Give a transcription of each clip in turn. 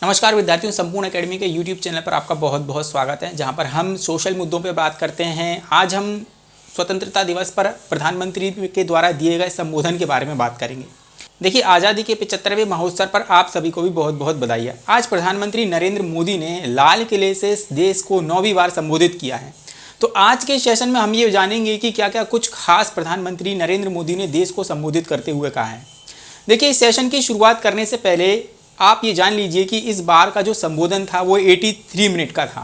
नमस्कार विद्यार्थियों, संपूर्ण एकेडमी के यूट्यूब चैनल पर आपका बहुत बहुत स्वागत है, जहां पर हम सोशल मुद्दों पर बात करते हैं। आज हम स्वतंत्रता दिवस पर प्रधानमंत्री के द्वारा दिए गए संबोधन के बारे में बात करेंगे। देखिए, आज़ादी के 75वें महोत्सव पर आप सभी को भी बहुत बहुत बधाई है। आज प्रधानमंत्री नरेंद्र मोदी ने लाल किले से देश को 9वीं बार संबोधित किया है। तो आज के सेशन में हम ये जानेंगे कि क्या क्या कुछ खास प्रधानमंत्री नरेंद्र मोदी ने देश को संबोधित करते हुए कहा है। देखिए, इस सेशन की शुरुआत करने से पहले आप ये जान लीजिए कि इस बार का जो संबोधन था वो 83 मिनट का था।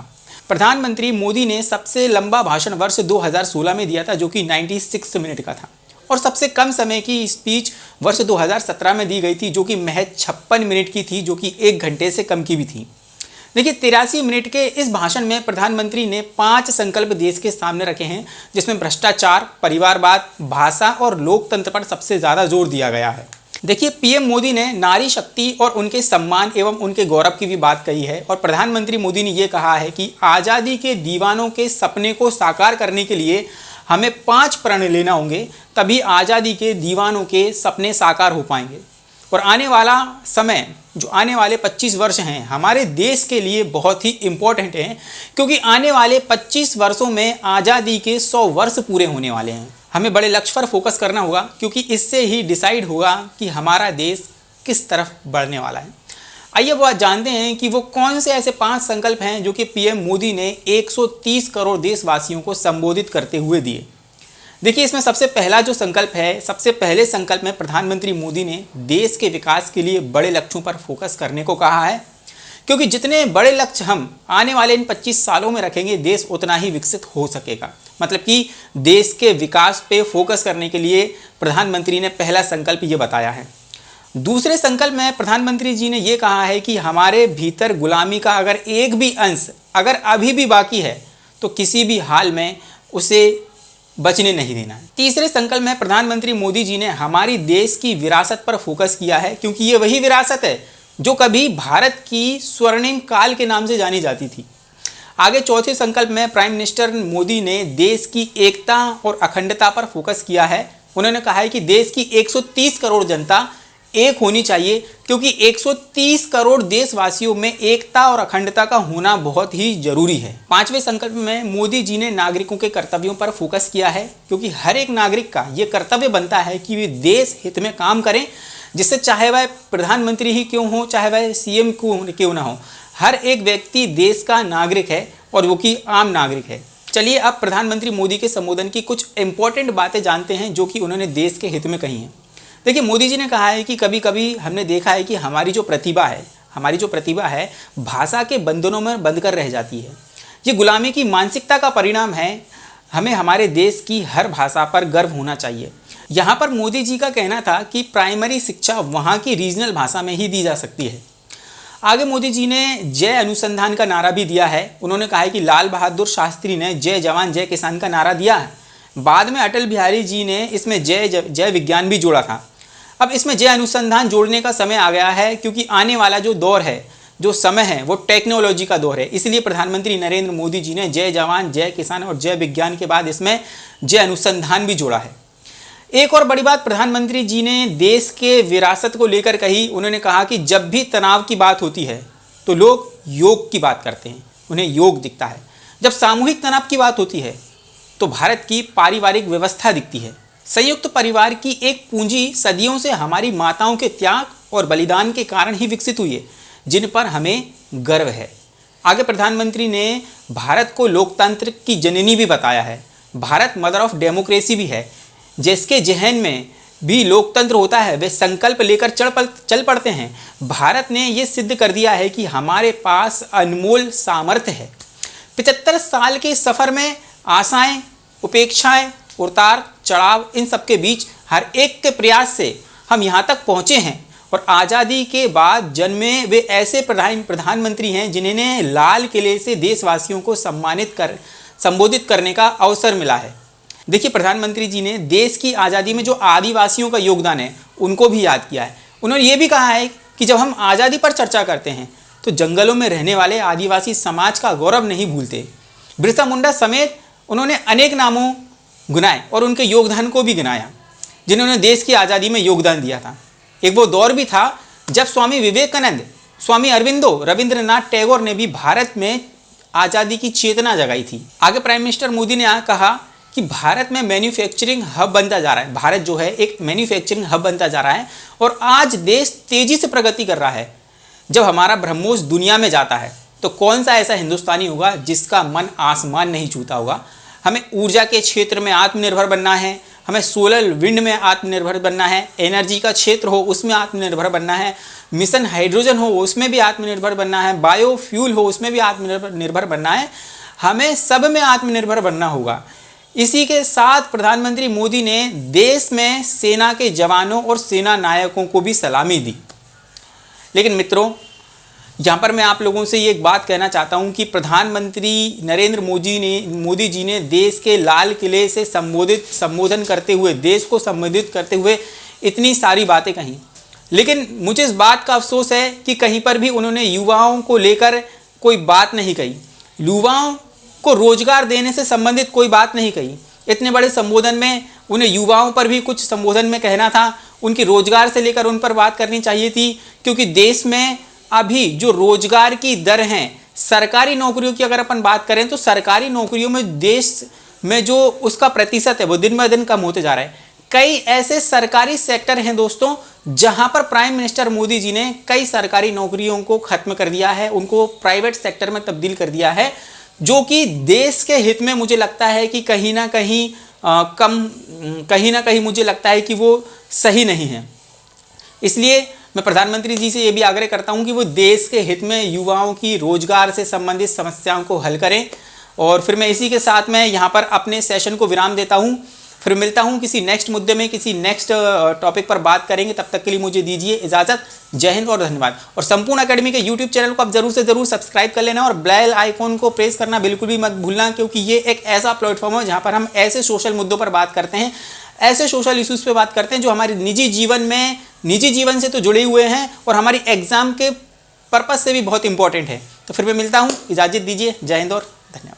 प्रधानमंत्री मोदी ने सबसे लंबा भाषण वर्ष 2016 में दिया था, जो कि 96 मिनट का था, और सबसे कम समय की स्पीच वर्ष 2017 में दी गई थी, जो कि महज 56 मिनट की थी, जो कि 1 घंटे से कम की भी थी। देखिए, 83 मिनट के इस भाषण में प्रधानमंत्री ने 5 संकल्प देश के सामने रखे हैं, जिसमें भ्रष्टाचार, परिवारवाद, भाषा और लोकतंत्र पर सबसे ज़्यादा जोर दिया गया है। देखिए, पीएम मोदी ने नारी शक्ति और उनके सम्मान एवं उनके गौरव की भी बात कही है, और प्रधानमंत्री मोदी ने ये कहा है कि आज़ादी के दीवानों के सपने को साकार करने के लिए हमें 5 प्रण लेना होंगे, तभी आज़ादी के दीवानों के सपने साकार हो पाएंगे। और आने वाला समय, जो आने वाले 25 वर्ष हैं, हमारे देश के लिए बहुत ही इम्पोर्टेंट हैं, क्योंकि आने वाले 25 वर्षों में आज़ादी के 100 वर्ष पूरे होने वाले हैं। हमें बड़े लक्ष्य पर फोकस करना होगा, क्योंकि इससे ही डिसाइड होगा कि हमारा देश किस तरफ बढ़ने वाला है। आइए वो आज जानते हैं कि वो कौन से ऐसे 5 संकल्प हैं जो कि पीएम मोदी ने 130 करोड़ देशवासियों को संबोधित करते हुए दिए। देखिए, इसमें सबसे पहला जो संकल्प है, सबसे पहले संकल्प में प्रधानमंत्री मोदी ने देश के विकास के लिए बड़े लक्ष्यों पर फोकस करने को कहा है, क्योंकि जितने बड़े लक्ष्य हम आने वाले इन 25 सालों में रखेंगे, देश उतना ही विकसित हो सकेगा। मतलब कि देश के विकास पे फोकस करने के लिए प्रधानमंत्री ने पहला संकल्प ये बताया है। दूसरे संकल्प में प्रधानमंत्री जी ने ये कहा है कि हमारे भीतर गुलामी का अगर एक भी अंश अगर अभी भी बाकी है, तो किसी भी हाल में उसे बचने नहीं देना है। तीसरे संकल्प में प्रधानमंत्री मोदी जी ने हमारी देश की विरासत पर फोकस किया है, क्योंकि ये वही विरासत है जो कभी भारत की स्वर्णिम काल के नाम से जानी जाती थी। आगे चौथे संकल्प में प्राइम मिनिस्टर मोदी ने देश की एकता और अखंडता पर फोकस किया है। उन्होंने कहा है कि देश की 130 करोड़ जनता एक होनी चाहिए, क्योंकि 130 करोड़ देशवासियों में एकता और अखंडता का होना बहुत ही जरूरी है। पांचवें संकल्प में मोदी जी ने नागरिकों के कर्तव्यों पर फोकस किया है, क्योंकि हर एक नागरिक का ये कर्तव्य बनता है कि वे देश हित में काम करें, जिससे चाहे वह प्रधानमंत्री ही क्यों हो, चाहे वह सीएम क्यों ना हो, हर एक व्यक्ति देश का नागरिक है और वो कि आम नागरिक है। चलिए अब प्रधानमंत्री मोदी के संबोधन की कुछ इंपॉर्टेंट बातें जानते हैं जो कि उन्होंने देश के हित में कही हैं। देखिए, मोदी जी ने कहा है कि कभी कभी हमने देखा है कि हमारी जो प्रतिभा है भाषा के बंधनों में बंध कर रह जाती है। ये गुलामी की मानसिकता का परिणाम है। हमें हमारे देश की हर भाषा पर गर्व होना चाहिए। यहाँ पर मोदी जी का कहना था कि प्राइमरी शिक्षा वहाँ की रीजनल भाषा में ही दी जा सकती है। आगे मोदी जी ने जय अनुसंधान का नारा भी दिया है। उन्होंने कहा है कि लाल बहादुर शास्त्री ने जय जवान जय किसान का नारा दिया है। बाद में अटल बिहारी जी ने इसमें जय विज्ञान भी जोड़ा था। अब इसमें जय अनुसंधान जोड़ने का समय आ गया है, क्योंकि आने वाला जो दौर है, जो समय है, वो टेक्नोलॉजी का दौर है। इसलिए प्रधानमंत्री नरेंद्र मोदी जी ने जय जवान जय किसान और जय विज्ञान के बाद इसमें जय अनुसंधान भी जोड़ा है। एक और बड़ी बात प्रधानमंत्री जी ने देश के विरासत को लेकर कही। उन्होंने कहा कि जब भी तनाव की बात होती है तो लोग योग की बात करते हैं, उन्हें योग दिखता है। जब सामूहिक तनाव की बात होती है तो भारत की पारिवारिक व्यवस्था दिखती है। संयुक्त परिवार की एक पूंजी सदियों से हमारी माताओं के त्याग और बलिदान के कारण ही विकसित हुई है, जिन पर हमें गर्व है। आगे प्रधानमंत्री ने भारत को लोकतंत्र की जननी भी बताया है। भारत मदर ऑफ डेमोक्रेसी भी है। जिसके जहन में भी लोकतंत्र होता है, वे संकल्प लेकर चल पड़ते हैं। भारत ने ये सिद्ध कर दिया है कि हमारे पास अनमोल सामर्थ्य है। 75 साल के सफ़र में आशाएं, उपेक्षाएं, उतार चढ़ाव, इन सब के बीच हर एक के प्रयास से हम यहाँ तक पहुँचे हैं, और आज़ादी के बाद जन्मे वे ऐसे प्रधानमंत्री हैं जिन्हें लाल किले से देशवासियों को संबोधित करने का अवसर मिला है। देखिए, प्रधानमंत्री जी ने देश की आज़ादी में जो आदिवासियों का योगदान है उनको भी याद किया है। उन्होंने ये भी कहा है कि जब हम आज़ादी पर चर्चा करते हैं तो जंगलों में रहने वाले आदिवासी समाज का गौरव नहीं भूलते। बिरसा मुंडा समेत उन्होंने अनेक नामों गिनाए और उनके योगदान को भी गिनाया, जिन्होंने देश की आज़ादी में योगदान दिया था। एक वो दौर भी था जब स्वामी विवेकानंद स्वामी अरविंदो रविंद्रनाथ टैगोर ने भी भारत में आज़ादी की चेतना जगाई थी। आगे प्राइम मिनिस्टर मोदी ने कहा कि भारत में मैन्युफैक्चरिंग हब बनता जा रहा है। भारत जो है एक मैन्युफैक्चरिंग हब बनता जा रहा है और आज देश तेजी से प्रगति कर रहा है। जब हमारा ब्रह्मोस दुनिया में जाता है तो कौन सा ऐसा हिंदुस्तानी होगा जिसका मन आसमान नहीं छूता होगा। हमें ऊर्जा के क्षेत्र में आत्मनिर्भर बनना है, हमें सोलर विंड में आत्मनिर्भर बनना है, एनर्जी का क्षेत्र हो उसमें आत्मनिर्भर बनना है, मिशन हाइड्रोजन हो उसमें भी आत्मनिर्भर बनना है, बायोफ्यूल हो उसमें भी आत्मनिर्भर बनना है। हमें सब में आत्मनिर्भर बनना होगा। इसी के साथ प्रधानमंत्री मोदी ने देश में सेना के जवानों और सेना नायकों को भी सलामी दी। लेकिन मित्रों, यहाँ पर मैं आप लोगों से ये एक बात कहना चाहता हूँ कि प्रधानमंत्री नरेंद्र मोदी जी ने देश के लाल किले से संबोधन करते हुए, देश को संबोधित करते हुए इतनी सारी बातें कहीं, लेकिन मुझे इस बात का अफसोस है कि कहीं पर भी उन्होंने युवाओं को लेकर कोई बात नहीं कही, युवाओं को रोजगार देने से संबंधित कोई बात नहीं कही। इतने बड़े संबोधन में उन्हें युवाओं पर भी कुछ संबोधन में कहना था, उनकी रोजगार से लेकर उन पर बात करनी चाहिए थी, क्योंकि देश में अभी जो रोजगार की दर है, सरकारी नौकरियों की अगर अपन बात करें तो सरकारी नौकरियों में देश में जो उसका प्रतिशत है वो दिन ब दिन कम होते जा रहा है। कई ऐसे सरकारी सेक्टर हैं दोस्तों जहां पर प्राइम मिनिस्टर मोदी जी ने कई सरकारी नौकरियों को खत्म कर दिया है, उनको प्राइवेट सेक्टर में तब्दील कर दिया है, जो कि देश के हित में मुझे लगता है कि कहीं ना कहीं मुझे लगता है कि वो सही नहीं है। इसलिए मैं प्रधानमंत्री जी से ये भी आग्रह करता हूँ कि वो देश के हित में युवाओं की रोजगार से संबंधित समस्याओं को हल करें। और फिर मैं इसी के साथ में यहाँ पर अपने सेशन को विराम देता हूँ। फिर मिलता हूँ किसी नेक्स्ट मुद्दे में, किसी नेक्स्ट टॉपिक पर बात करेंगे। तब तक के लिए मुझे दीजिए इजाज़त। जय हिंद और धन्यवाद। और संपूर्ण अकेडमी के यूट्यूब चैनल को आप जरूर से जरूर सब्सक्राइब कर लेना और बेल आइकॉन को प्रेस करना बिल्कुल भी मत भूलना, क्योंकि ये एक ऐसा प्लेटफॉर्म है जहाँ पर हम ऐसे सोशल मुद्दों पर बात करते हैं, ऐसे सोशल इश्यूज़ पे बात करते हैं जो हमारे निजी जीवन से तो जुड़े हुए हैं और हमारी एग्जाम के पर्पस से भी बहुत इंपॉर्टेंट है। तो फिर मैं मिलता हूँ, इजाज़त दीजिए। जय हिंद और धन्यवाद।